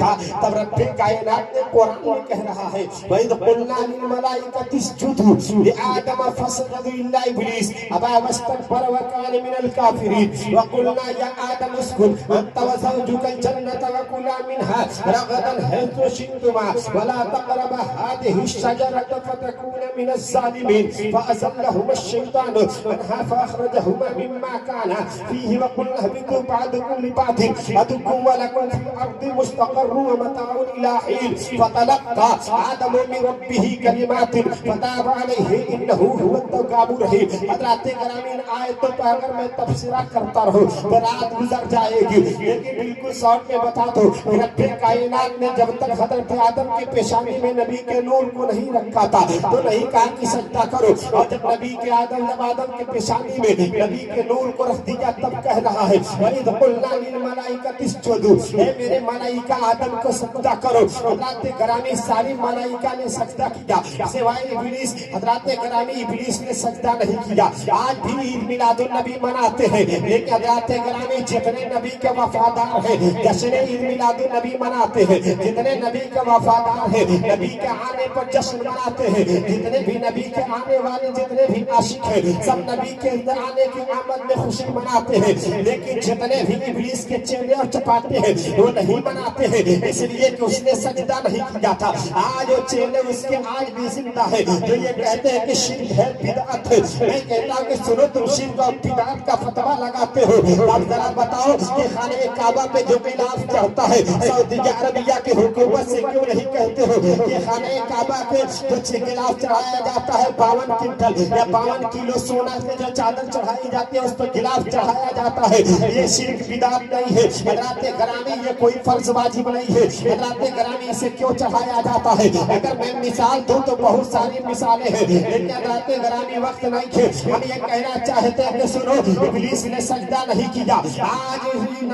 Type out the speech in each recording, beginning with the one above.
تھا تب رب کائنات نے قرآن میں کہہ رہا ہے وَإِذْ قُلْنَا لِلْمَلَائِكَةِ اسْجُدُوا لِآدَمَ فَسَجَدُوا إِلَّا إِبْلِيسَ أَبَى وَاسْتَكْبَرَ وَكَانَ مِنَ الْكَافِرِينَ وَقُلْنَا يَا آدَمُ اسْكُنْ أَنْتَ وَزَوْجُكَ الْجَنَّةَ وَكُلَا مِنْهَا رَغَدًا حَيْثُ شِئْتُمَا وَلَا تَقْرَبَا هَٰذِهِ الشَّجَرَةَ فَتَكُونَا مِنَ الظَّالِمِينَ فَأَزَلَّهُمَا الشَّيْطَانُ عَنْهَا فَأَخْرَجَهُمَا مِمَّا كَانَا فِيهِ وَقُلْنَا اهْبِطُوا بَعْضُكُمْ لِبَعْضٍ عَدُوٌّ وَلَكُمْ فِي الْأَرْضِ مُسْتَقَرٌّ وَمَتَاعٌ إِلَىٰ حِينٍ فَتَلَقَّىٰ آدَمُ مِن رَّبِّهِ كَلِمَاتٍ فَتَابَ عَلَيْهِ إِنَّهُ هُوَ التَّوَّابُ الرَّحِيمُ۔ حضرات گرامی ان آیتوں پر اگر میں تبصرہ کرتا رہوں تو رات گزر جائے گی، لیکن بالکل شارٹ میں بتا دو رب کائنات نے جب تک حضرت آدم کی پیشانی میں نبی کے نور کو نہیں رکھا تھا تو نہیں کہا کہ سجدہ کرو، اور جب نبی کے آدم کے پیشانی میں نبی کے نور کو رکھ دیا تب کہہ رہا ہے وَإِذْ قُلْنَا لِلْمَلَائِكَةِ اسْجُدُوا، اے میرے ملائکہ آدم کو سجدہ کرو۔ حضرات گرامی ساری ملائکہ نے سجدہ کیا سوائے ابلیس۔ حضرات گرامی ابلیس نے سجدہ نہیں کیا۔ آج بھی عید میلاد النبی مناتے ہیں، لیکن حضرات گرامی جتنے نبی کے وفادار ہیں جشن عید میلاد النبی مناتے ہیں، جتنے نبی کے وفادار ہیں نبی کے آنے پر جشن مناتے ہیں، جتنے بھی نبی کے آنے والے جتنے بھی عاشق ہیں سب نبی کے آنے کی آمد میں خوشی مناتے ہیں، لیکن جتنے بھی ابلیس کے چہرے اور چپاتے ہیں وہ نہیں مناتے ہیں، اس لیے کہ اس نے سجدہ نہیں کیا تھا۔ آج وہ چہرے اس کے آج بھی زندہ ہے جو یہ کہتے ہیں کہ شرک ہے بدعت ہے۔ میں کہتا ہوں کہ سنو تم شرک اور بدعت کا فتویٰ لگاتے ہو، اب ذرا بتاؤ کہ خانہ کعبہ پہ جو غلاف چڑھتا ہے سعودی عربیہ کی حکومت سے کیوں نہیں کہتے ہو کہ خانہ کعبہ پہ جو غلاف چڑھایا جاتا ہے 52 کنٹل یا 52 کلو سونا سے جو چادر چڑھائی جاتی ہے اس پر غلاف چڑھایا جاتا ہے، یہ شرک بدعت نہیں ہے۔ حضرات گرامی یہ کوئی فرض واجب نہیں ہے، حضرات گرامی اسے کیوں چڑھایا جاتا ہے؟ اگر میں مثال دوں تو بہت ساری مثالیں ہیں، لیکن حضرات گرامی وقت نہیں ہے۔ ہم یہ کہنا چاہتے ہیں کہ سنو ابلیس نے سجدہ نہیں کیا۔ آج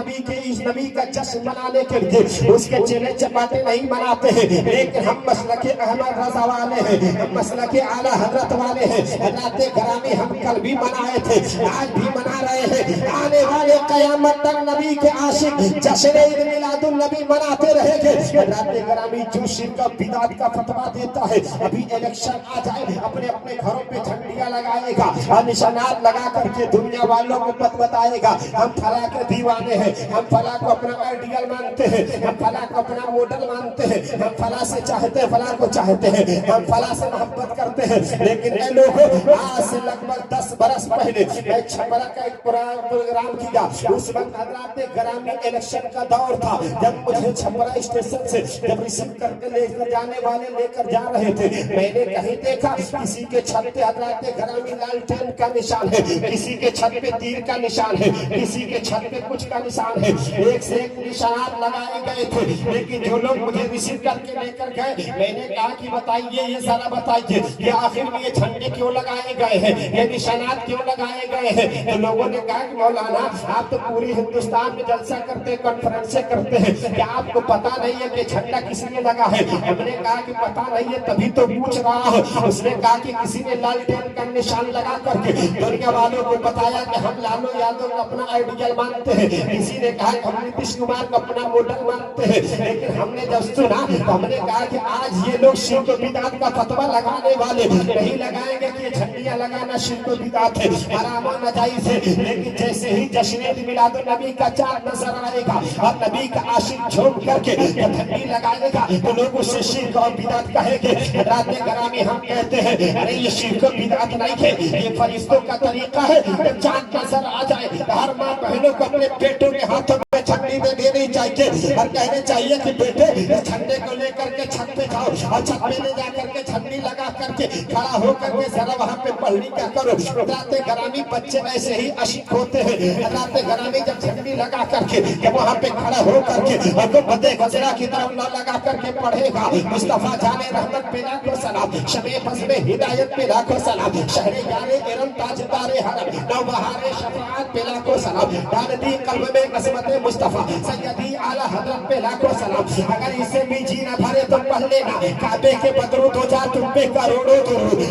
نبی کا جشن منانے کے لیے اس کے چہرے چپاتے نہیں مناتے ہیں، لیکن ہم مسلک احمد رضا والے ہیں، ہم مسلک اعلیٰ حضرت والے ہیں۔ حضرات گرامی ہم کل بھی منائے تھے، آج بھی منا رہے ہیں، آنے والے قیامت تک نبی کے عاشق جشن عید میلاد النبی مناتے رہیں گے۔ حضرات گرامی جو شرک و بدعت کا فتویٰ دیتا ہے ابھی الیکشن آ جائے اپنے اپنے گھروں پہ جھنڈیاں لگائے گا اور نشانات لگا کر کے دنیا والوں کو بتائے گا ہم فلاں کے دیوانے ہیں، ہم فلاں کو اپنا آئیڈیل مانتے ہیں، ہم فلاں کو اپنا ماڈل مانتے ہیں، ہم فلاں سے چاہتے ہیں، فلاں کو چاہتے ہیں، ہم فلاں سے محبت کرتے ہیں۔ لیکن اے لوگوں آج سے لگ بھگ 10 برس پہلے میں چھپرا کا ایک پروگرام کیا، اس وقت حضرات گرامی الیکشن کا دور تھا، جب مجھے چھپرا اسٹیشن سے جب ریسیو کر کے لے کر جانے والے لے کر جا رہے تھے میں نے کہیں دیکھا کسی کے چھت پہ حضرات گرامی لالٹین کا نشان ہے، کسی کے چھت پہ تیر کا نشان ہے، کسی کے چھت پہ کچھ کا نشان ہے، ایک سے ایک نشانات لگائے گئے تھے۔ لیکن جو لوگ مجھے ریسیو کر کے لے کر گئے میں نے کہا کہ بتائیے یہ ذرا بتائیے کہ آخر میں یہ جھنڈے کیوں لگائے گئے ہیں، یہ نشانات کیوں لگائے گئے ہیں؟ تو لوگوں نے کہا کہ مولانا آپ تو پوری ہندوستان میں جلسہ کرتے کانفرنسیں کرتے ہیں، کیا آپ کو پتا نہیں ہے کہ جھنڈا کس نے لگا ہے؟ ہم نے کہا کہ پتا نہیں ہے تبھی تو پوچھ رہا ہوں۔ اس نے کہا کہ کسی نے لالٹین کا نشان لگا کر کے دنیا والوں کو بتایا کہ ہم لالو یادو کو اپنا آئیڈیل مانتے ہیں، کسی نے کہا کہ ہم نتیش کمار کو اپنا ماڈل مانتے ہیں۔ لیکن ہم نے جب سنا تو ہم نے کہا کہ آج یہ لوگ شرک و بدعت کا فتویٰ لگانے والے نہیں لگائیں گے کہ یہ جھنڈیاں لگانا شرک و بدعت ہے، حرام و ناجائز ہے۔ لیکن جیسے ہی جشن میلاد النبی کا چاند نظر آئے گا اور نبی کا عاشق جھوم کر کے جھنڈی لگائے گا تو لوگ اسے شرک اور بدعت کہیں گے۔ حضرات گرامی ہم کہتے ہیں ارے یہ شرک و بدعت نہیں ہے، یہ فرشتوں کا طریقہ ہے۔ جب چاند نظر آ جائے ہر ماں بہنوں کو اپنے بیٹوں کے ہاتھوں میں جھنڈی دے دینی چاہیے اور کہنے چاہیے کہ بیٹے اس جھنڈے کو لے کر کے چھت پہ جاؤ اور چھت پہ لے جا کر کے جھنڈی لگا کر کے کھڑا ہو کر کے ذرا وہاں پہ پڑھنی کیا کرو۔ حضرات گرامی بچے ایسے ہی عاشق ہوتے ہیں۔ حضرات گرامی جب جھنڈی لگا کر کے جب وہاں پہ کھڑا ہو کر کے اور وہ بدے گزرا کی طرف نہ لگا کر کے پڑھے گا مصطفیٰ جانے رحمت پہ لاکھوں سلام، شب فضل ہدایت پہ لاکھوں سلام، شہر یار ارم تاجدار حرم نوبہار شفاعت پہ لاکھوں سلام، ڈال دی قلب میں عظمت مصطفیٰ سیدی اعلیٰ حضرت پہ لاکھوں سلام۔ اگر اسے بھی جی نہ بھرے تو پڑھ لینا کعبے کے بدرود ہو جا تم پہ کروڑوں درود،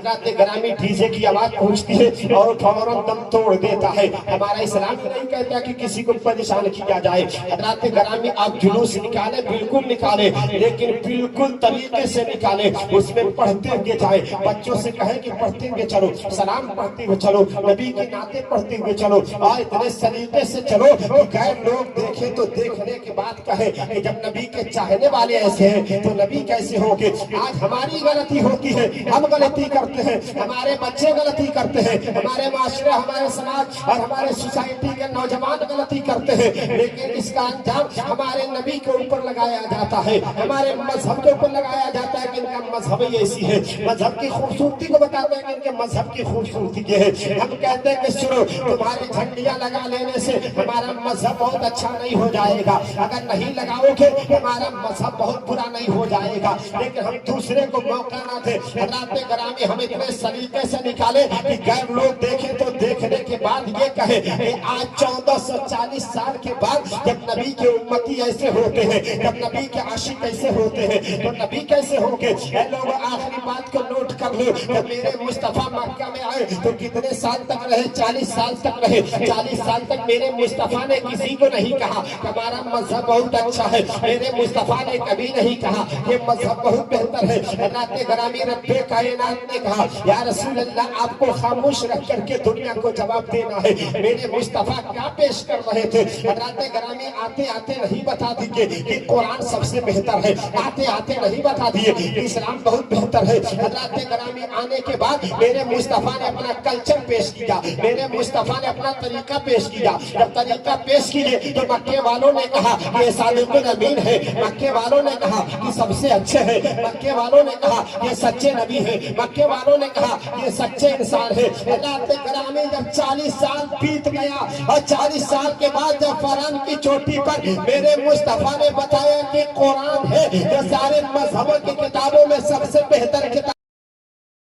حضرات گرامی ڈیجے کی آواز پہنچتی ہے اور فوراً دم توڑ دیتا ہے. ہمارا اسلام ہی نہیں کہتا کہ کسی کو پریشان کیا جائے. حضرات گرامی آپ جلوس نکالیں, بالکل نکالیں, لیکن بالکل طریقے سے نکالیں, اس میں پڑھتے ہوئے جائیں. بچوں سے کہیں کہ پڑھتے ہوئے چلو, سلام پڑھتے ہوئے چلو, نبی کی نعتیں پڑھتے ہوئے چلو, اور اتنے سلیقے سے چلو کہ غیر لوگ دیکھیں تو دیکھنے کے بعد کہیں کہ جب نبی کے چاہنے والے ایسے ہیں تو نبی کیسے ہوں گے. آج ہماری غلطی ہوتی ہے, ہم غلطی کرتے ہیں, ہمارے بچے غلطی کرتے ہیں, ہمارے معاشرے, ہمارے سماج اور ہمارے سوسائٹی کے نوجوان غلطی کرتے ہیں, لیکن اس کا انجام ہمارے نبی کے اوپر لگایا جاتا ہے, ہمارے مذہب کے اوپر لگایا جاتا ہے کہ ان کا مذہب ایسی ہے. مذہب کی خوبصورتی کو بتاتے ہیں کہ ان کے مذہب کی خوبصورتی یہ ہے. ہم کہتے ہیں کہ سنو, تمہاری جھنڈیاں لگا لینے سے ہمارا مذہب بہت اچھا نہیں ہو جائے گا, اگر نہیں لگاؤ گے ہمارا مذہب بہت برا نہیں ہو جائے گا, لیکن ہم دوسرے کو موقع نہ دیں. حضرات گرامی ہم اتنے سلیقے سے نکالے کہ غیر لوگ دیکھیں تو دیکھنے کے بعد یہ کہے کہ آج 1440 سال کے بعد جب نبی کے امتی ایسے ہوتے ہیں, جب نبی کے عاشق ایسے ہوتے ہیں تو نبی کیسے ہوں گے. اے لوگ آخری بات کو نوٹ کر لو, جب میرے مصطفیٰ مکہ میں آئے تو کتنے سال تک رہے, 40 سال تک رہے. 40 سال تک میرے مصطفیٰ نے کسی کو نہیں کہا کہ ہمارا مذہب بہت اچھا ہے, میرے مصطفیٰ نے کبھی نہیں کہا کہ مذہب بہت بہتر ہے. حضرات گرامی رب کائنات نے کہا یا رسول اللہ آپ کو خاموش رکھ کر کے دنیا کو جواب دینا ہے. میرے مصطفیٰ کیا پیش کر رہے تھے. حضرات گرامی آتے آتے نہیں بتا دیے کہ قرآن سب سے بہتر ہے, آتے آتے نہیں بتا دیے کہ اسلام بہت بہتر ہے. حضرات گرامی آنے کے بعد میرے مصطفیٰ نے اپنا کلچر پیش کیا, میرے مصطفیٰ نے اپنا طریقہ پیش کیا. جب طریقہ پیش کیے تو مکے والوں نے کہا کہ یہ صادق الامین ہے, مکے والوں نے کہا کہ سب سے اچھے ہیں, مکے والوں نے کہا یہ سچے نبی ہیں, مکے والوں نے کہا یہ سچے انسان ہیں. حضرات گرامی جب 40 سال بیت گیا اور 40 سال کے بعد جب فرعون کی چوٹی پر میرے مصطفیٰ نے بتایا کہ قرآن ہے, یہ سارے مذہبوں کی کتابوں میں سب سے بہتر کتاب